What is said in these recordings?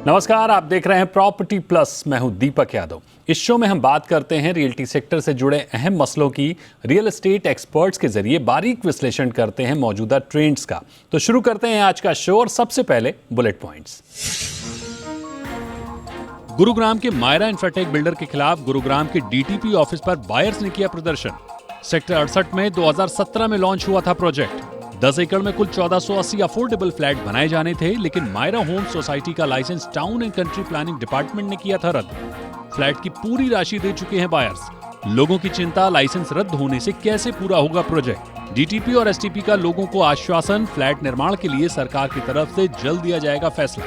नमस्कार, आप देख रहे हैं प्रॉपर्टी प्लस। मैं हूं दीपक यादव। इस शो में हम बात करते हैं रियल्टी सेक्टर से जुड़े अहम मसलों की। रियल एस्टेट एक्सपर्ट्स के जरिए बारीक विश्लेषण करते हैं मौजूदा ट्रेंड्स का। तो शुरू करते हैं आज का शो और सबसे पहले बुलेट पॉइंट्स। गुरुग्राम के मायरा इंफ्राटेक बिल्डर के खिलाफ गुरुग्राम के डीटीपी ऑफिस पर बायर्स ने किया प्रदर्शन। सेक्टर 68 में 2017 में लॉन्च हुआ था प्रोजेक्ट। 10 एकड़ में कुल 1480 अफोर्डेबल फ्लैट बनाए जाने थे, लेकिन मायरा होम सोसाइटी का licence town and country planning department ने किया था रद्द। फ्लैट की पूरी राशि दे चुके हैं बायर्स। लोगों की चिंता, लाइसेंस रद्द होने से कैसे पूरा होगा प्रोजेक्ट। डीटीपी और एसटीपी का लोगों को आश्वासन, फ्लैट निर्माण के लिए सरकार की तरफ से जल्द दिया जाएगा फैसला।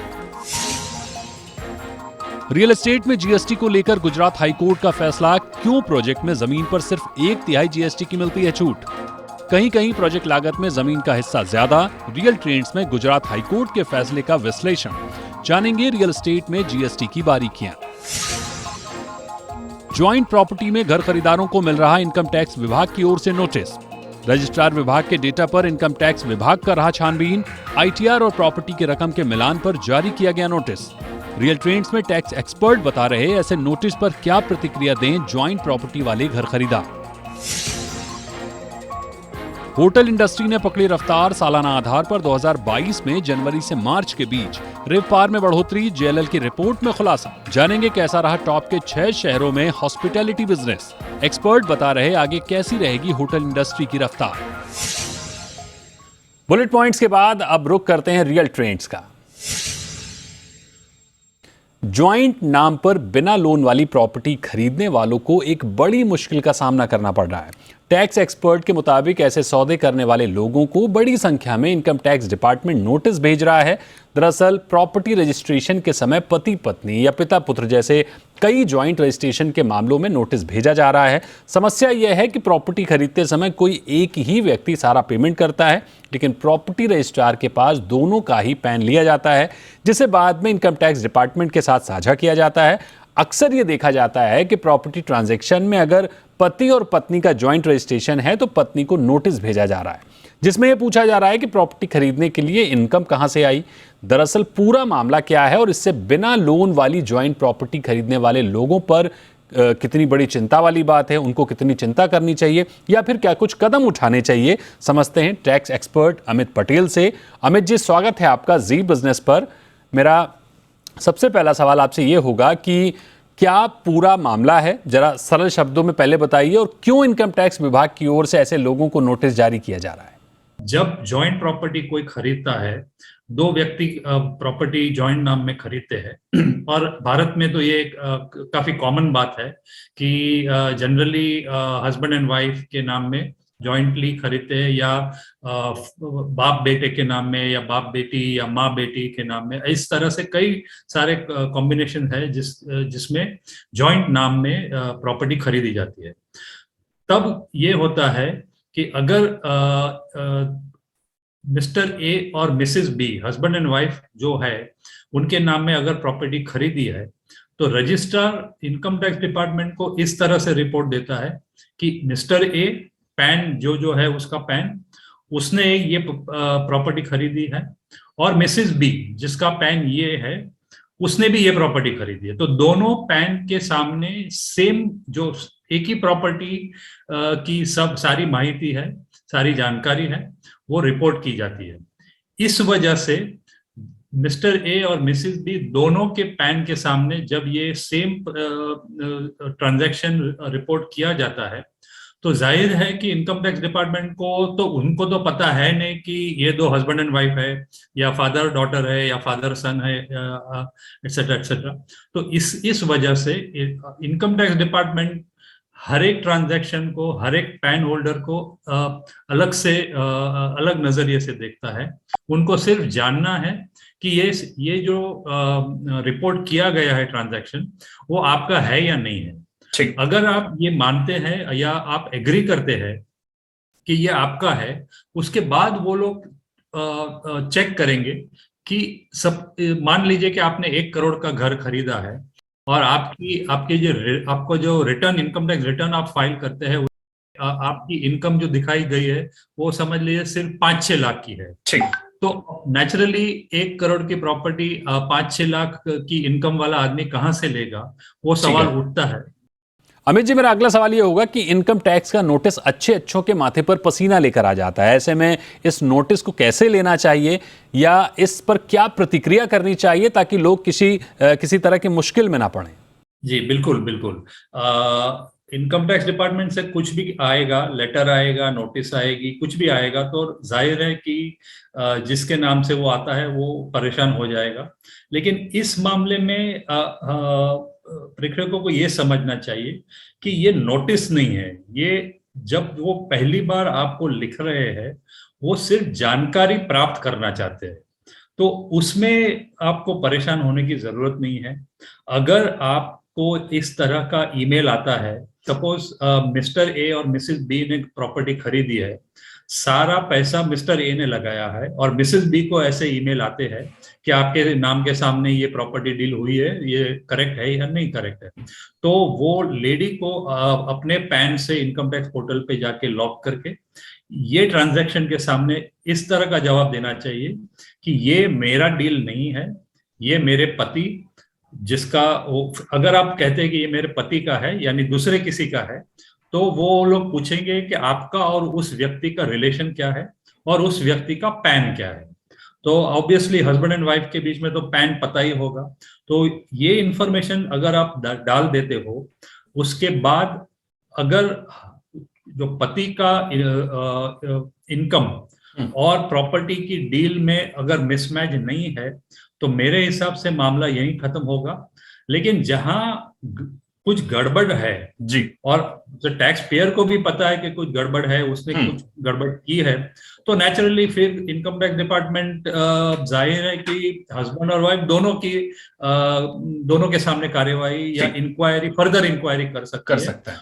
रियल एस्टेट में जीएसटी को लेकर गुजरात हाईकोर्ट का फैसला। क्यों प्रोजेक्ट में जमीन पर सिर्फ 1/3 जीएसटी की मिलती है छूट। कहीं कहीं प्रोजेक्ट लागत में जमीन का हिस्सा ज्यादा। रियल ट्रेंड्स में गुजरात हाईकोर्ट के फैसले का विश्लेषण। जानेंगे रियल एस्टेट में जीएसटी की बारीकियां। ज्वाइंट प्रॉपर्टी में घर खरीदारों को मिल रहा इनकम टैक्स विभाग की ओर से नोटिस। रजिस्ट्रार विभाग के डेटा पर इनकम टैक्स विभाग कर रहा छानबीन। आईटीआर और प्रॉपर्टी की रकम के मिलान पर जारी किया गया नोटिस। रियल ट्रेंड्स में टैक्स एक्सपर्ट बता रहे ऐसे नोटिस पर क्या प्रतिक्रिया दें ज्वाइंट प्रॉपर्टी वाले घर खरीदार। होटल इंडस्ट्री ने पकड़ी रफ्तार। सालाना आधार पर 2022 में जनवरी से मार्च के बीच रेवपार में बढ़ोतरी। जेएलएल की रिपोर्ट में खुलासा। जानेंगे कैसा रहा टॉप के 6 शहरों में हॉस्पिटैलिटी बिजनेस। एक्सपर्ट बता रहे आगे कैसी रहेगी होटल इंडस्ट्री की रफ्तार। बुलेट पॉइंट्स के बाद अब रुक करते हैं रियल ट्रेंड्स का। ज्वाइंट नाम पर बिना लोन वाली प्रॉपर्टी खरीदने वालों को एक बड़ी मुश्किल का सामना करना पड़ रहा है। टैक्स एक्सपर्ट के मुताबिक ऐसे सौदे करने वाले लोगों को बड़ी संख्या में इनकम टैक्स डिपार्टमेंट नोटिस भेज रहा है। दरअसल प्रॉपर्टी रजिस्ट्रेशन के समय पति पत्नी या पिता पुत्र जैसे कई ज्वाइंट रजिस्ट्रेशन के मामलों में नोटिस भेजा जा रहा है। समस्या यह है कि प्रॉपर्टी खरीदते समय कोई एक ही व्यक्ति सारा पेमेंट करता है, लेकिन प्रॉपर्टी रजिस्ट्रार के पास दोनों का ही पैन लिया जाता है, जिसे बाद में इनकम टैक्स डिपार्टमेंट के साथ साझा किया जाता है। अक्सर ये देखा जाता है कि प्रॉपर्टी ट्रांजैक्शन में अगर पति और पत्नी का ज्वाइंट रजिस्ट्रेशन है तो पत्नी को नोटिस भेजा जा रहा है, जिसमें यह पूछा जा रहा है कि प्रॉपर्टी खरीदने के लिए इनकम कहां से आई। दरअसल पूरा मामला क्या है और इससे बिना लोन वाली ज्वाइंट प्रॉपर्टी खरीदने वाले लोगों पर कितनी बड़ी चिंता वाली बात है, उनको कितनी चिंता करनी चाहिए या फिर क्या कुछ कदम उठाने चाहिए, समझते हैं टैक्स एक्सपर्ट अमित पटेल से। अमित जी, स्वागत है आपका जी बिजनेस पर। मेरा सबसे पहला सवाल आपसे ये होगा कि क्या पूरा मामला है, जरा सरल शब्दों में पहले बताइए, और क्यों इनकम टैक्स विभाग की ओर से ऐसे लोगों को नोटिस जारी किया जा रहा है। जब जॉइंट प्रॉपर्टी कोई खरीदता है, 2 व्यक्ति प्रॉपर्टी जॉइंट नाम में खरीदते हैं और भारत में तो ये काफी कॉमन बात है कि जनरली हस्बैंड एंड वाइफ के नाम में जॉइंटली खरीदते हैं, या बाप बेटे के नाम में, या बाप बेटी या माँ बेटी के नाम में। इस तरह से कई सारे कॉम्बिनेशन है जिसमें जॉइंट नाम में प्रॉपर्टी खरीदी जाती है। तब ये होता है कि अगर मिस्टर ए और Mrs B, husband and wife जो है, उनके नाम में अगर प्रॉपर्टी खरीदी है, तो रजिस्ट्रार इनकम टैक्स डिपार्टमेंट को इस तरह से रिपोर्ट देता है कि मिस्टर ए पैन जो है उसका पैन, उसने ये प्रॉपर्टी खरीदी है, और मिसेस बी जिसका पैन ये है, उसने भी ये प्रॉपर्टी खरीदी है। तो दोनों पैन के सामने सेम जो एक ही प्रॉपर्टी की सारी माहिती है, सारी जानकारी है, वो रिपोर्ट की जाती है। इस वजह से मिस्टर ए और मिसेस बी दोनों के पैन के सामने जब ये सेम ट्रांजैक्शन रिपोर्ट किया जाता है, तो जाहिर है कि इनकम टैक्स डिपार्टमेंट को तो उनको तो पता है नहीं कि ये 2 हस्बैंड एंड वाइफ है, या फादर डॉटर है, या फादर सन है, एक्सेट्रा एक्सेट्रा। तो इस वजह से इनकम टैक्स डिपार्टमेंट हर एक ट्रांजैक्शन को, हर एक पैन होल्डर को अलग से अलग नजरिए से देखता है। उनको सिर्फ जानना है कि ये जो रिपोर्ट किया गया है ट्रांजैक्शन, वो आपका है या नहीं है। अगर आप ये मानते हैं या आप एग्री करते हैं कि ये आपका है, उसके बाद वो लोग चेक करेंगे कि मान लीजिए कि आपने 1 करोड़ का घर खरीदा है और आपको जो रिटर्न, इनकम टैक्स रिटर्न आप फाइल करते हैं, आपकी इनकम जो दिखाई गई है वो समझ लीजिए सिर्फ 5-6 लाख की है। तो नेचुरली 1 करोड़ की प्रॉपर्टी 5-6 लाख की इनकम वाला आदमी कहाँ से लेगा, वो सवाल उठता है। अमित जी, मेरा अगला सवाल ये होगा कि इनकम टैक्स का नोटिस अच्छे अच्छों के माथे पर पसीना लेकर आ जाता है। ऐसे में इस नोटिस को कैसे लेना चाहिए या इस पर क्या प्रतिक्रिया करनी चाहिए ताकि लोग किसी तरह की मुश्किल में ना पड़े? जी बिल्कुल बिल्कुल। इनकम टैक्स डिपार्टमेंट से कुछ भी आएगा, लेटर आएगा, नोटिस आएगी, कुछ भी आएगा, तो जाहिर है कि जिसके नाम से वो आता है वो परेशान हो जाएगा। लेकिन इस मामले में प्रेक्षकों को ये समझना चाहिए कि ये नोटिस नहीं है। ये जब वो पहली बार आपको लिख रहे हैं, वो सिर्फ जानकारी प्राप्त करना चाहते हैं, तो उसमें आपको परेशान होने की जरूरत नहीं है। अगर आपको इस तरह का ईमेल आता है, सपोज मिस्टर ए और मिसेस बी ने प्रॉपर्टी खरीदी है, सारा पैसा मिस्टर ए ने लगाया है और मिसेस बी को ऐसे ईमेल आते हैं कि आपके नाम के सामने ये प्रॉपर्टी डील हुई है, ये करेक्ट है या नहीं करेक्ट है, तो वो लेडी को अपने पैन से इनकम टैक्स पोर्टल पे जाके लॉग करके ये ट्रांजैक्शन के सामने इस तरह का जवाब देना चाहिए कि ये मेरा डील नहीं है, ये मेरे पति, जिसका अगर आप कहते हैं कि ये मेरे पति का है यानी दूसरे किसी का है, तो वो लोग पूछेंगे कि आपका और उस व्यक्ति का रिलेशन क्या है और उस व्यक्ति का पैन क्या है। तो ऑब्वियसली हस्बैंड एंड वाइफ के बीच में तो पैन पता ही होगा। तो ये इंफॉर्मेशन अगर आप डाल देते हो, उसके बाद अगर जो पति का इनकम और प्रॉपर्टी की डील में अगर मिसमैच नहीं है, तो मेरे हिसाब से मामला यहीं खत्म होगा। लेकिन जहां कुछ गड़बड़ है जी, और जो टैक्स पेयर को भी पता है कि कुछ गड़बड़ है, उसने कुछ गड़बड़ की है, तो नेचुरली फिर इनकम टैक्स डिपार्टमेंट जाहिर है कि हस्बैंड और वाइफ दोनों के सामने कार्यवाही या इंक्वायरी, फर्दर इंक्वायरी कर सकता है।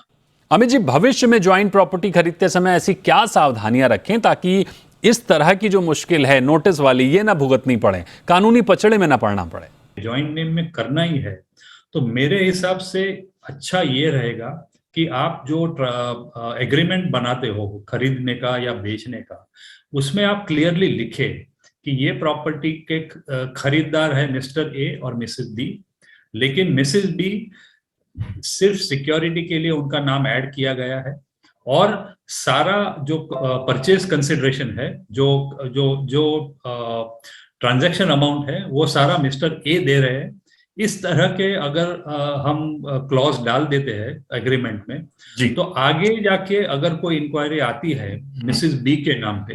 अमित जी, भविष्य में ज्वाइंट प्रॉपर्टी खरीदते समय ऐसी क्या सावधानियां रखें ताकि इस तरह की जो मुश्किल है नोटिस वाली, ये ना भुगतनी पड़े, कानूनी पचड़े में ना पड़ना पड़े? ज्वाइंट नेम में करना ही है तो मेरे हिसाब से अच्छा ये रहेगा कि आप जो एग्रीमेंट बनाते हो खरीदने का या बेचने का, उसमें आप क्लियरली लिखे कि ये प्रॉपर्टी के खरीदार है मिस्टर ए और मिसेस बी, लेकिन मिसेस बी सिर्फ सिक्योरिटी के लिए उनका नाम ऐड किया गया है और सारा जो परचेज कंसिडरेशन है, जो जो जो ट्रांजैक्शन अमाउंट है, वो सारा मिस्टर ए दे रहे हैं। इस तरह के अगर हम क्लॉज डाल देते हैं एग्रीमेंट में, तो आगे जाके अगर कोई इंक्वायरी आती है मिसेस बी के नाम पे,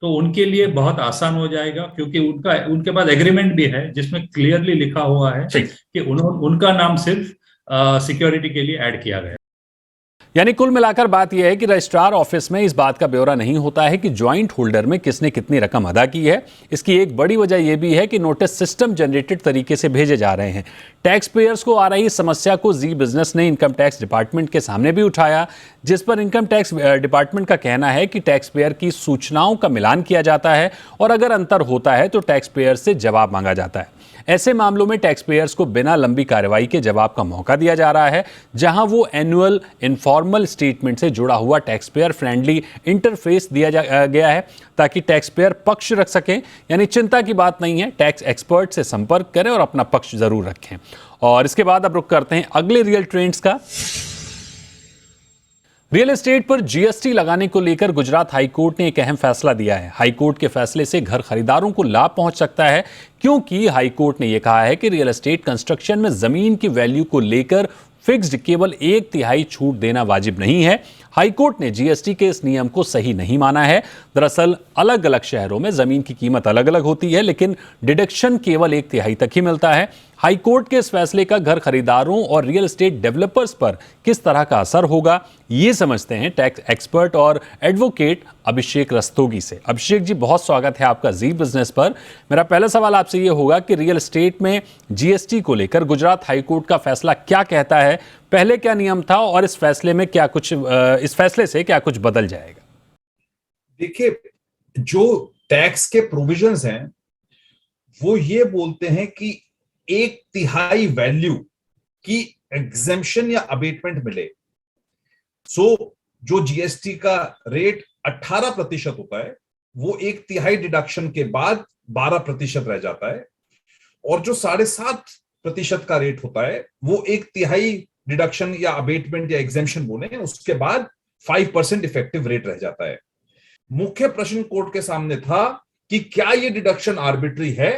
तो उनके लिए बहुत आसान हो जाएगा, क्योंकि उनके पास एग्रीमेंट भी है जिसमें क्लियरली लिखा हुआ है कि उनका नाम सिर्फ सिक्योरिटी के लिए ऐड किया गया। यानी कुल मिलाकर बात यह है कि रजिस्ट्रार ऑफिस में इस बात का ब्यौरा नहीं होता है कि ज्वाइंट होल्डर में किसने कितनी रकम अदा की है। इसकी एक बड़ी वजह यह भी है कि नोटिस सिस्टम जनरेटेड तरीके से भेजे जा रहे हैं। टैक्स पेयर्स को आ रही समस्या को जी बिजनेस ने इनकम टैक्स डिपार्टमेंट के सामने भी उठाया, जिस पर इनकम टैक्स डिपार्टमेंट का कहना है कि टैक्स पेयर की सूचनाओं का मिलान किया जाता है और अगर अंतर होता है तो टैक्स पेयर से जवाब मांगा जाता है। ऐसे मामलों में टैक्स पेयर्स को बिना लंबी कार्रवाई के जवाब का मौका दिया जा रहा है, जहां वो एनुअल इनफॉर्मल स्टेटमेंट से जुड़ा हुआ टैक्स पेयर फ्रेंडली इंटरफेस दिया गया है ताकि टैक्स पेयर पक्ष रख सकें। यानी चिंता की बात नहीं है, टैक्स एक्सपर्ट से संपर्क करें और अपना पक्ष जरूर रखें। और इसके बाद अब रुक करते हैं अगले रियल ट्रेंड्स का। रियल एस्टेट पर जीएसटी लगाने को लेकर गुजरात हाईकोर्ट ने एक अहम फैसला दिया है। हाईकोर्ट के फैसले से घर खरीदारों को लाभ पहुंच सकता है, क्योंकि हाईकोर्ट ने यह कहा है कि रियल एस्टेट कंस्ट्रक्शन में जमीन की वैल्यू को लेकर फिक्स्ड केवल 1/3 छूट देना वाजिब नहीं है। हाईकोर्ट ने जीएसटी के इस नियम को सही नहीं माना है। दरअसल अलग अलग शहरों में जमीन की कीमत अलग अलग होती है, लेकिन डिडक्शन केवल 1/3 तक ही मिलता है। हाईकोर्ट के इस फैसले का घर खरीदारों और रियल एस्टेट डेवलपर्स पर किस तरह का असर होगा, ये समझते हैं टैक्स एक्सपर्ट और एडवोकेट अभिषेक रस्तोगी से। अभिषेक जी, बहुत स्वागत है आपका जी बिजनेस पर। मेरा पहला सवाल आपसे ये होगा कि रियल एस्टेट में जीएसटी को लेकर गुजरात हाईकोर्ट का फैसला क्या कहता है, पहले क्या नियम था और इस फैसले से क्या कुछ बदल जाएगा? देखिए, जो टैक्स के प्रोविजंस हैं वो ये बोलते हैं कि 1/3 वैल्यू की एग्जेम्पशन या अबेटमेंट मिले। सो जो जीएसटी का रेट 18% होता है, वो 1/3 डिडक्शन के बाद 12% रह जाता है, और जो 7.5% का रेट होता है वो 1/3 डिडक्शन या अबेटमेंट या एग्जेम्पशन बोले उसके बाद 5% इफेक्टिव रेट रह जाता है। मुख्य प्रश्न कोर्ट के सामने था कि क्या ये डिडक्शन आर्बिट्री है,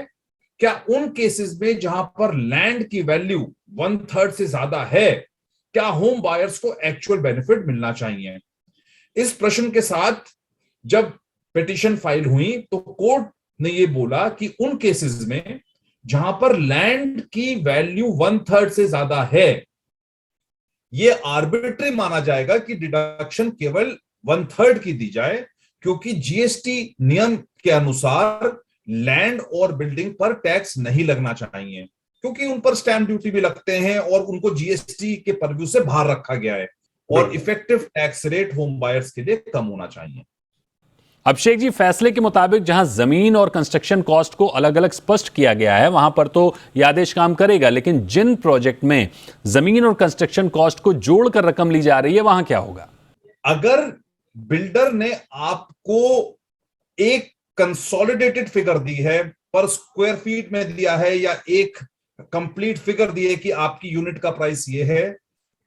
क्या उन केसेस में जहां पर लैंड की वैल्यू 1/3 से ज्यादा है, क्या होम बायर्स को एक्चुअल बेनिफिट मिलना चाहिए। इस प्रश्न के साथ जब पिटीशन फाइल हुई तो कोर्ट ने ये बोला कि उन केसेस में जहां पर लैंड की वैल्यू 1/3 से ज्यादा है, ये आर्बिट्री माना जाएगा कि डिडक्शन केवल 1/3 की दी जाए, क्योंकि जीएसटी नियम के अनुसार लैंड और बिल्डिंग पर टैक्स नहीं लगना चाहिए, क्योंकि उन पर स्टैंप ड्यूटी भी लगते हैं और उनको जीएसटी के परव्यू से बाहर रखा गया है, और effective tax rate home buyers के लिए कम होना चाहिए। अभिषेक जी, फैसले के मुताबिक जहां जमीन और कंस्ट्रक्शन कॉस्ट को अलग अलग स्पष्ट किया गया है वहां पर तो यह आदेश काम करेगा, लेकिन जिन प्रोजेक्ट में जमीन और कंस्ट्रक्शन कॉस्ट को जोड़कर रकम ली जा रही है वहां क्या होगा? अगर बिल्डर ने आपको एक कंसोलिडेटेड फिगर दी है, पर स्क्वायर फीट में दिया है, या एक कंप्लीट फिगर दी है कि आपकी यूनिट का प्राइस ये है,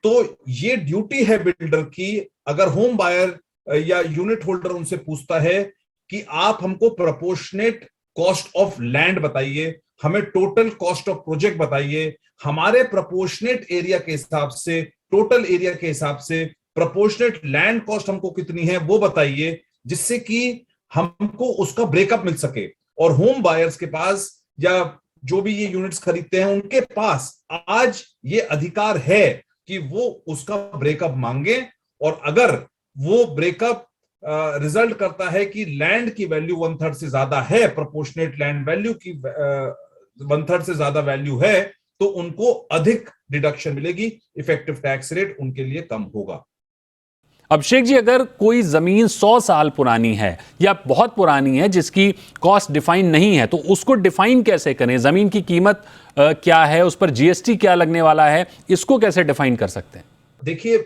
तो ये ड्यूटी है बिल्डर की, अगर होम बायर या यूनिट होल्डर उनसे पूछता है कि आप हमको प्रोपोर्शनेट कॉस्ट ऑफ लैंड बताइए, हमें टोटल कॉस्ट ऑफ प्रोजेक्ट बताइए, हमारे प्रोपोर्शनेट एरिया के हिसाब से, टोटल एरिया के हिसाब से प्रोपोर्शनेट लैंड कॉस्ट हमको कितनी है वो बताइए, जिससे कि हमको उसका ब्रेकअप मिल सके। और होम बायर्स के पास या जो भी ये यूनिट्स खरीदते हैं उनके पास आज ये अधिकार है कि वो उसका ब्रेकअप मांगे, और अगर वो ब्रेकअप रिजल्ट करता है कि लैंड की वैल्यू 1/3 से ज्यादा है, प्रोपोर्शनेट लैंड वैल्यू की 1/3 से ज्यादा वैल्यू है, तो उनको अधिक डिडक्शन मिलेगी, इफेक्टिव टैक्स रेट उनके लिए कम होगा। अभिषेक जी, अगर कोई जमीन 100 साल पुरानी है या बहुत पुरानी है जिसकी कॉस्ट डिफाइन नहीं है, तो उसको डिफाइन कैसे करें? जमीन की कीमत क्या है, उस पर जीएसटी क्या लगने वाला है, इसको कैसे डिफाइन कर सकते हैं? देखिए,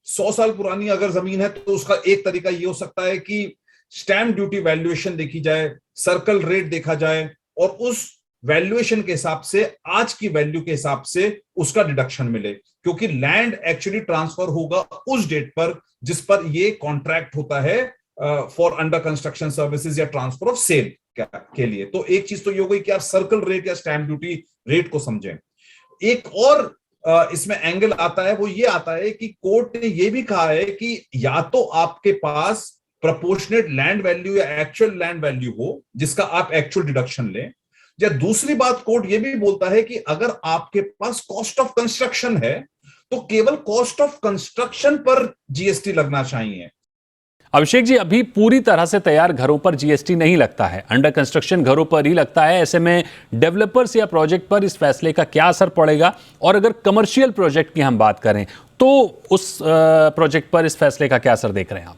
100 साल पुरानी अगर जमीन है तो उसका एक तरीका ये हो सकता है कि स्टैंप ड्यूटी वैल्यूएशन देखी जाए, सर्कल रेट देखा जाए, और उस वैल्यूएशन के हिसाब से, आज की वैल्यू के हिसाब से उसका डिडक्शन मिले, क्योंकि लैंड एक्चुअली ट्रांसफर होगा उस डेट पर जिस पर ये कॉन्ट्रैक्ट होता है फॉर अंडर कंस्ट्रक्शन सर्विसेज या ट्रांसफर ऑफ सेल के लिए। तो एक चीज तो ये हो गई कि आप सर्कल रेट या स्टैंप ड्यूटी रेट को समझें। एक और इसमें एंगल आता है, वो ये आता है कि कोर्ट ने ये भी कहा है कि या तो आपके पास प्रोपोर्शनेट लैंड वैल्यू या एक्चुअल लैंड वैल्यू हो जिसका आप एक्चुअल डिडक्शन लें, या दूसरी बात कोर्ट ये भी बोलता है कि अगर आपके पास कॉस्ट ऑफ कंस्ट्रक्शन है तो केवल कॉस्ट ऑफ कंस्ट्रक्शन पर जीएसटी लगना चाहिए। अभिषेक जी, अभी पूरी तरह से तैयार घरों पर जीएसटी नहीं लगता है, अंडर कंस्ट्रक्शन घरों पर ही लगता है। ऐसे में डेवलपर्स या प्रोजेक्ट पर इस फैसले का क्या असर पड़ेगा? और अगर कमर्शियल प्रोजेक्ट की हम बात करें तो उस प्रोजेक्ट पर इस फैसले का क्या असर देख रहे हैं आप?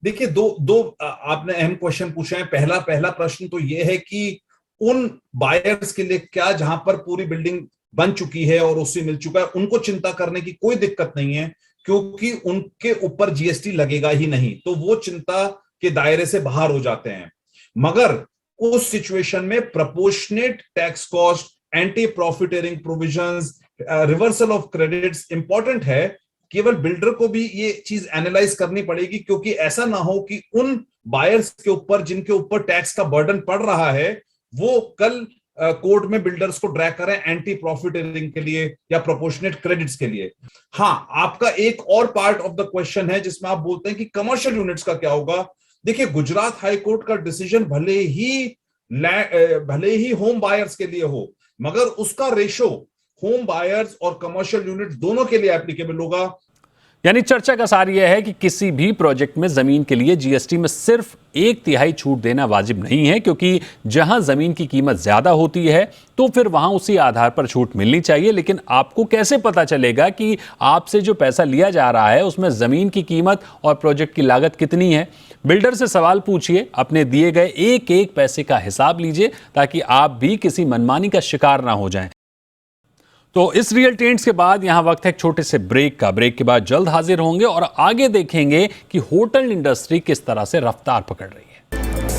देखिए, दो आपने अहम क्वेश्चन पूछे हैं। पहला प्रश्न तो यह है कि उन बायर्स के लिए क्या, जहां पर पूरी बिल्डिंग बन चुकी है और उससे मिल चुका है, उनको चिंता करने की कोई दिक्कत नहीं है, क्योंकि उनके ऊपर जीएसटी लगेगा ही नहीं, तो वो चिंता के दायरे से बाहर हो जाते हैं। मगर उस सिचुएशन में proportionate tax cost, anti profiteering provisions, reversal of credits important है। केवल बिल्डर को भी ये चीज एनालाइज करनी पड़ेगी, क्योंकि ऐसा ना हो कि उन बायर्स के ऊपर जिनके ऊपर टैक्स का बर्डन पड़ रहा है वो कल कोर्ट में बिल्डर्स को ड्रैग करें एंटी प्रॉफिटेरिंग के लिए या प्रोपोर्शनेट क्रेडिट्स के लिए। हाँ, आपका एक और पार्ट ऑफ द क्वेश्चन है जिसमें आप बोलते हैं कि कमर्शियल यूनिट्स का क्या होगा। देखिए, गुजरात हाई कोर्ट का डिसीजन भले ही होम बायर्स के लिए हो, मगर उसका रेशो होम बायर्स और कमर्शियल यूनिट्स दोनों के लिए एप्लीकेबल होगा। यानी चर्चा का सार यह है कि किसी भी प्रोजेक्ट में जमीन के लिए जीएसटी में सिर्फ 1/3 छूट देना वाजिब नहीं है, क्योंकि जहां जमीन की कीमत ज्यादा होती है तो फिर वहां उसी आधार पर छूट मिलनी चाहिए। लेकिन आपको कैसे पता चलेगा कि आपसे जो पैसा लिया जा रहा है उसमें जमीन की कीमत और प्रोजेक्ट की लागत कितनी है? बिल्डर से सवाल पूछिए, अपने दिए गए एक एक पैसे का हिसाब लीजिए, ताकि आप भी किसी मनमानी का शिकार ना हो जाएं। तो इस रियल ट्रेंड्स के बाद यहां वक्त है एक छोटे से ब्रेक का। ब्रेक के बाद जल्द हाजिर होंगे और आगे देखेंगे कि होटल इंडस्ट्री किस तरह से रफ्तार पकड़ रही है।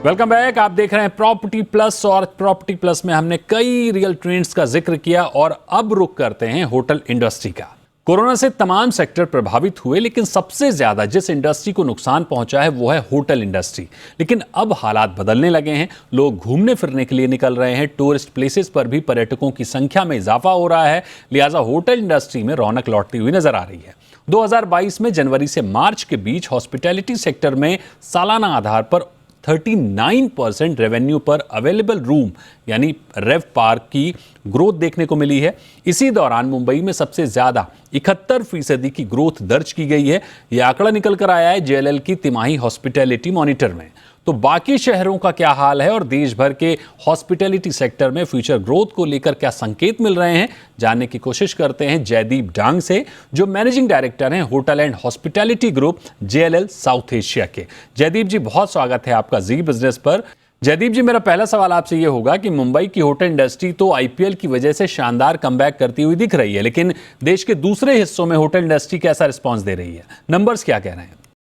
Welcome back. आप देख रहे हैं प्रॉपर्टी प्लस और प्रॉपर्टी प्लस में हमने कई रियल ट्रेंड्स का जिक्र किया और अब रुक करते हैं होटल इंडस्ट्री का। कोरोना से तमाम सेक्टर प्रभावित हुए, लेकिन सबसे ज्यादा जिस इंडस्ट्री को नुकसान पहुंचा है वो है होटल इंडस्ट्री। लेकिन अब हालात बदलने लगे हैं, लोग घूमने फिरने के लिए निकल रहे हैं, टूरिस्ट प्लेसेस पर भी पर्यटकों की संख्या में इजाफा हो रहा है, लिहाजा होटल इंडस्ट्री में रौनक लौटती हुई नजर आ रही है। 2022 में जनवरी से मार्च के बीच हॉस्पिटैलिटी सेक्टर में सालाना आधार पर 39% रेवेन्यू पर अवेलेबल रूम यानी रेवपार की ग्रोथ देखने को मिली है। इसी दौरान मुंबई में सबसे ज्यादा 71% की ग्रोथ दर्ज की गई है। यह आंकड़ा निकल कर आया है JLL की तिमाही हॉस्पिटैलिटी मॉनिटर में। तो बाकी शहरों का क्या हाल है और देश भर के हॉस्पिटैलिटी सेक्टर में फ्यूचर ग्रोथ को लेकर क्या संकेत मिल रहे हैं, जानने की कोशिश करते हैं जयदीप डांग से, जो मैनेजिंग डायरेक्टर हैं hotel and hospitality group JLL south Asia के। जयदीप जी, बहुत स्वागत है आपका जी बिजनेस पर। जयदीप जी, मेरा पहला सवाल आपसे ये होगा कि मुंबई की होटल इंडस्ट्री तो IPL की वजह से शानदार कमबैक करती हुई दिख रही है, लेकिन देश के दूसरे हिस्सों में होटल इंडस्ट्री कैसा रिस्पॉन्स दे रही है? नंबर्स क्या कह रहे हैं?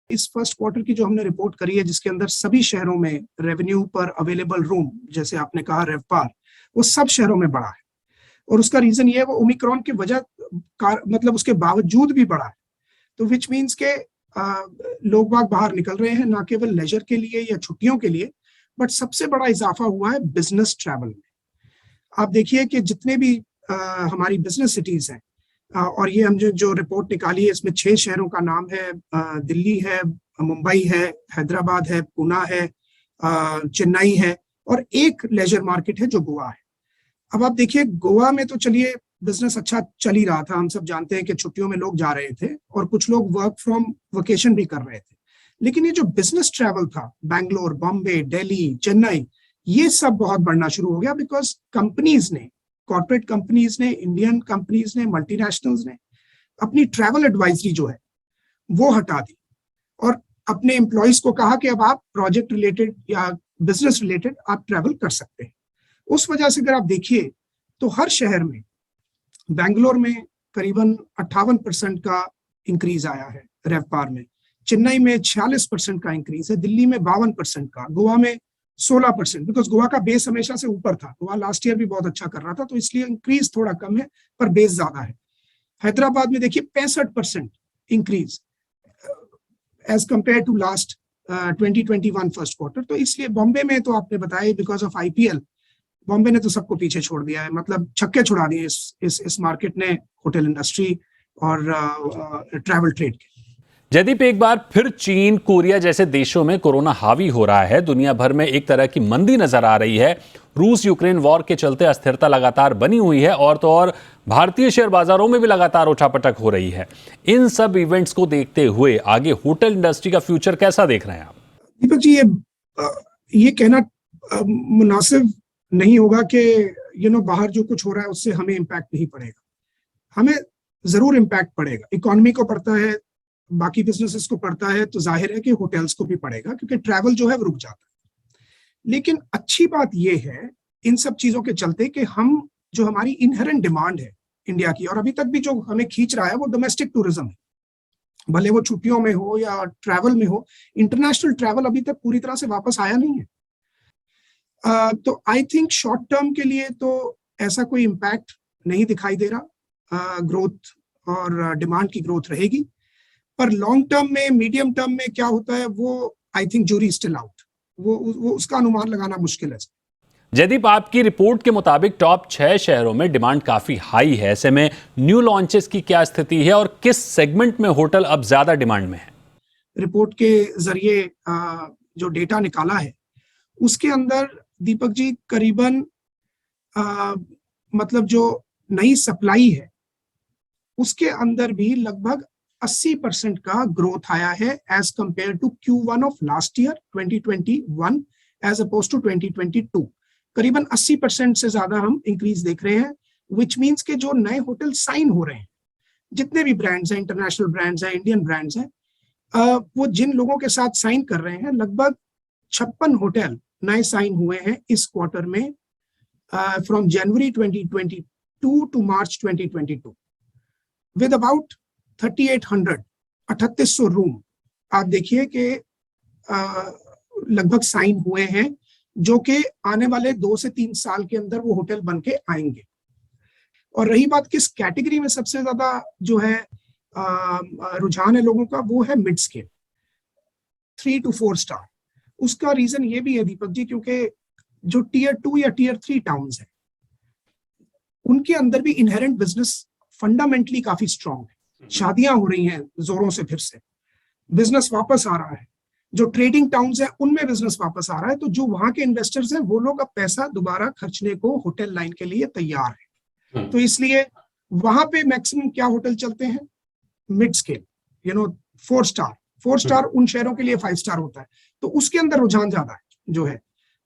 इस फर्स्ट क्वार्टर की जो हमने रिपोर्ट करी है, जिसके अंदर सभी शहरों में रेवेन्यू पर अवेलेबल रूम, जैसे आपने कहा रेवपार, वो सब शहरों में बढ़ा है। और उसका रीजन ये है, वो ओमिक्रॉन की वजह मतलब उसके बावजूद भी बढ़ा है। तो विच मीन्स के लोग बाग बाहर निकल रहे हैं, ना केवल लेजर के लिए या छुट्टियों के लिए, बट सबसे बड़ा इजाफा हुआ है बिजनेस ट्रैवल में। आप देखिए कि जितने भी हमारी बिजनेस सिटीज हैं, और ये हम जो रिपोर्ट निकाली है, इसमें 6 शहरों का नाम है, दिल्ली है, मुंबई है, हैदराबाद है, पुणे है, चेन्नई है, और एक लेजर मार्केट है जो गोवा है। अब आप देखिए, गोवा में तो चलिए बिजनेस अच्छा चल ही रहा था, हम सब जानते हैं कि छुट्टियों में लोग जा रहे थे और कुछ लोग वर्क फ्रॉम वेकेशन भी कर रहे थे। लेकिन ये जो बिजनेस ट्रैवल था, बैंगलोर, बॉम्बे, दिल्ली, चेन्नई, ये सब बहुत बढ़ना शुरू हो गया, बिकॉज कंपनीज ने, कॉर्पोरेट कंपनीज ने, इंडियन कंपनीज ने, मल्टीनेशनल्स ने अपनी ट्रैवल एडवाइजरी जो है वो हटा दी और अपने एम्प्लॉइज को कहा कि अब आप प्रोजेक्ट रिलेटेड या बिजनेस रिलेटेड आप ट्रैवल कर सकते हैं। उस वजह से अगर आप देखिए तो हर शहर में, बेंगलोर में करीबन 58% का इंक्रीज आया है रेवपार में, चेन्नई में 46% का इंक्रीज है, दिल्ली में 52% का, गोवा में 16%, बिकॉज गोवा का बेस हमेशा से ऊपर था, गोवा लास्ट ईयर भी बहुत अच्छा कर रहा था, तो इसलिए इंक्रीज थोड़ा कम है पर बेस ज्यादा है। हैदराबाद में देखिए 65% increase as compare to last 2021 first quarter. तो इसलिए बॉम्बे में तो आपने बताया बिकॉज ऑफ IPL, बॉम्बे ने तो सबको पीछे छोड़ दिया है, मतलब छक्के छुड़ा दिए इस मार्केट ने, होटल इंडस्ट्री और ट्रैवल ट्रेड के। जयदीप, एक बार फिर चीन, कोरिया जैसे देशों में कोरोना हावी हो रहा है, दुनिया भर में एक तरह की मंदी नजर आ रही है। रूस यूक्रेन वॉर के चलते अस्थिरता लगातार बनी हुई है और तो और भारतीय शेयर बाजारों में भी लगातार उठापटक हो रही है। इन सब इवेंट्स को देखते हुए आगे होटल इंडस्ट्री का फ्यूचर कैसा देख रहे हैं आप? दीपक जी, ये कहना मुनासिब नहीं होगा कि बाहर जो कुछ हो रहा है उससे हमें इम्पैक्ट नहीं पड़ेगा। हमें जरूर इम्पैक्ट पड़ेगा, इकोनॉमी को पड़ता है, बाकी बिजनेसेस को पड़ता है, तो जाहिर है कि होटल्स को भी पड़ेगा, क्योंकि ट्रैवल जो है वो रुक जाता है। लेकिन अच्छी बात यह है इन सब चीजों के चलते कि हम जो हमारी इनहेरेंट डिमांड है इंडिया की, और अभी तक भी जो हमें खींच रहा है वो डोमेस्टिक टूरिज्म है, भले वो छुट्टियों में हो या ट्रैवल में हो। इंटरनेशनल ट्रैवल अभी तक पूरी तरह से वापस आया नहीं है। तो आई थिंक शॉर्ट टर्म के लिए तो ऐसा कोई इम्पैक्ट नहीं दिखाई दे रहा, ग्रोथ और डिमांड की ग्रोथ रहेगी, पर लॉन्ग टर्म में, मीडियम टर्म में क्या होता है वो I think jury still out, वो उसका अनुमान लगाना मुश्किल है। जयदीप, आपकी रिपोर्ट के मुताबिक टॉप 6 शहरों में डिमांड काफी हाई है, ऐसे में न्यू लॉन्चेस की क्या स्थिति है और किस सेगमेंट में होटल अब ज्यादा डिमांड में है? रिपोर्ट के जरिए जो डेटा निकाला है उसके अंदर दीपक जी करीबन मतलब जो नई सप्लाई है उसके अंदर भी लगभग 80% का ग्रोथ आया है as compare to Q1 of last year 2021 as oppose to 2022। करीबन 80% से ज्यादा हम इंक्रीज देख रहे हैं, विच मीन्स के जो नए होटल साइन हो रहे हैं, जितने भी ब्रांड्स हैं, इंटरनेशनल ब्रांड्स हैं, इंडियन ब्रांड्स हैं, वो जिन लोगों के साथ साइन कर रहे हैं, लगभग 56 होटल नए साइन हुए हैं इस क्वार्टर में, from January 2022 to March 2022 with about 3800 room. आप देखिए कि लगभग साइन हुए हैं, जो कि आने वाले 2 से 3 साल के अंदर वो होटल बन के आएंगे। और रही बात किस कैटेगरी में सबसे ज्यादा जो है रुझान है लोगों का, वो है मिड स्केल, 3 to 4 स्टार। उसका रीजन ये भी है दीपक जी, क्योंकि जो टियर 2 या टियर 3 टाउन्स हैं, उनके अंदर भी इनहेरेंट बिजनेस फंडामेंटली काफी स्ट्रांग है। शादियां हो रही हैं जोरों से, फिर से बिजनेस वापस आ रहा है। जो ट्रेडिंग टाउन्स हैं उनमें बिजनेस वापस आ रहा है। तो जो वहां के इन्वेस्टर्स हैं वो लोग अब पैसा दोबारा खर्चने को होटल लाइन के लिए तैयार है। तो इसलिए वहां पे मैक्सिमम क्या होटल चलते हैं, मिड स्केल, 4 स्टार। 4 स्टार उन शहरों के लिए 5 स्टार होता है, तो उसके अंदर रुझान ज्यादा है जो है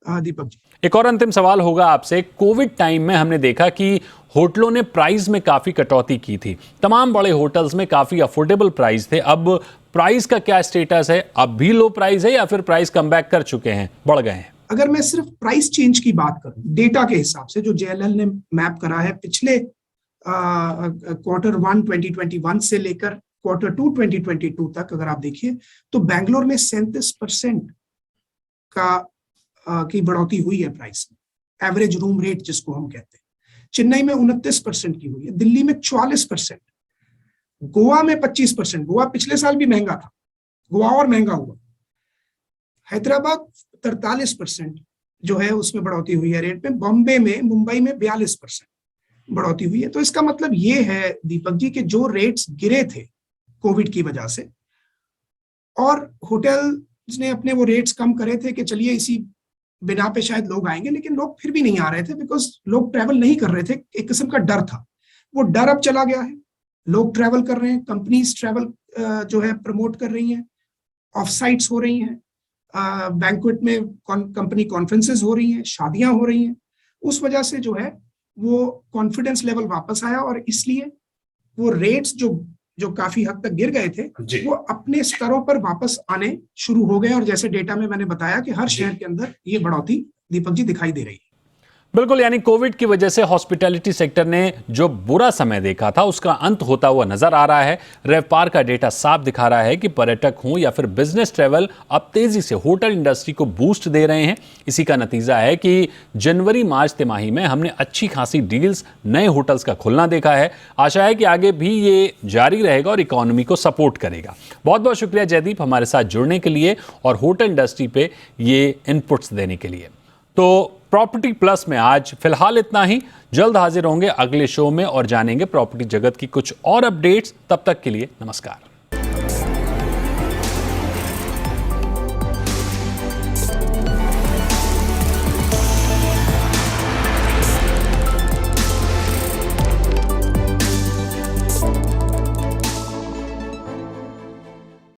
दीपक जी। एक और अंतिम सवाल होगा आपसे। कोविड टाइम में हमने देखा कि होटलों ने प्राइस में काफी कटौती की थी, तमाम बड़े होटल्स में काफी अफोर्डेबल प्राइस थे। अब प्राइस का क्या स्टेटस है? अब भी लो प्राइस है या फिर प्राइस कम बैक कर चुके हैं, बढ़ गए हैं? अगर मैं सिर्फ प्राइस चेंज की बात करूं, डेटा के हिसाब से जो JLL ने मैप करा है पिछले Q1 2021 से लेकर Q2 2022 तक, अगर आप देखिए तो बैंगलोर में 37% की बढ़ोतरी हुई है प्राइस में, एवरेज रूम रेट जिसको हम कहते हैं। चेन्नई में 29% की हुई है, दिल्ली में 44%, गोवा में 25%। गोवा पिछले साल भी महंगा था, गोवा और महंगा हुआ। हैदराबाद 43% जो है उसमें बढ़ोतरी हुई है रेट में। बॉम्बे में, मुंबई में 42% बढ़ोतरी हुई है। तो इसका मतलब ये है दीपक जी कि जो रेट्स गिरे थे कोविड की वजह से, और होटल्स ने अपने वो रेट्स कम करे थे कि चलिए इसी बिना पे शायद लोग आएंगे, लेकिन लोग फिर भी नहीं आ रहे थे, बिकॉज लोग ट्रैवल नहीं कर रहे थे। एक किस्म का डर था, वो डर अब चला गया है। लोग ट्रैवल कर रहे हैं, कंपनीज ट्रैवल जो है प्रमोट कर रही हैं, ऑफ साइट्स हो रही हैं, बैंक्वेट में कंपनी कॉन्फ्रेंसेस हो रही हैं, शादियां हो रही हैं। उस वजह से जो है वो कॉन्फिडेंस लेवल वापस आया, और इसलिए वो रेट्स जो काफी हद तक गिर गए थे वो अपने स्तरों पर वापस आने शुरू हो गए। और जैसे डेटा में मैंने बताया कि हर शहर के अंदर ये बढ़ोतरी दीपक जी दिखाई दे रही है। बिल्कुल, यानी कोविड की वजह से हॉस्पिटैलिटी सेक्टर ने जो बुरा समय देखा था उसका अंत होता हुआ नजर आ रहा है। रेवपार का डेटा साफ दिखा रहा है कि पर्यटक हों या फिर बिजनेस ट्रैवल अब तेजी से होटल इंडस्ट्री को बूस्ट दे रहे हैं। इसी का नतीजा है कि जनवरी मार्च तिमाही में हमने अच्छी खासी डील्स नए होटल्स का खुलना देखा है। आशा है कि आगे भी ये जारी रहेगा और इकोनॉमी को सपोर्ट करेगा। बहुत बहुत शुक्रिया जयदीप हमारे साथ जुड़ने के लिए और होटल इंडस्ट्री पे ये इनपुट्स देने के लिए। तो प्रॉपर्टी प्लस में आज फिलहाल इतना ही। जल्द हाजिर होंगे अगले शो में और जानेंगे प्रॉपर्टी जगत की कुछ और अपडेट्स। तब तक के लिए नमस्कार।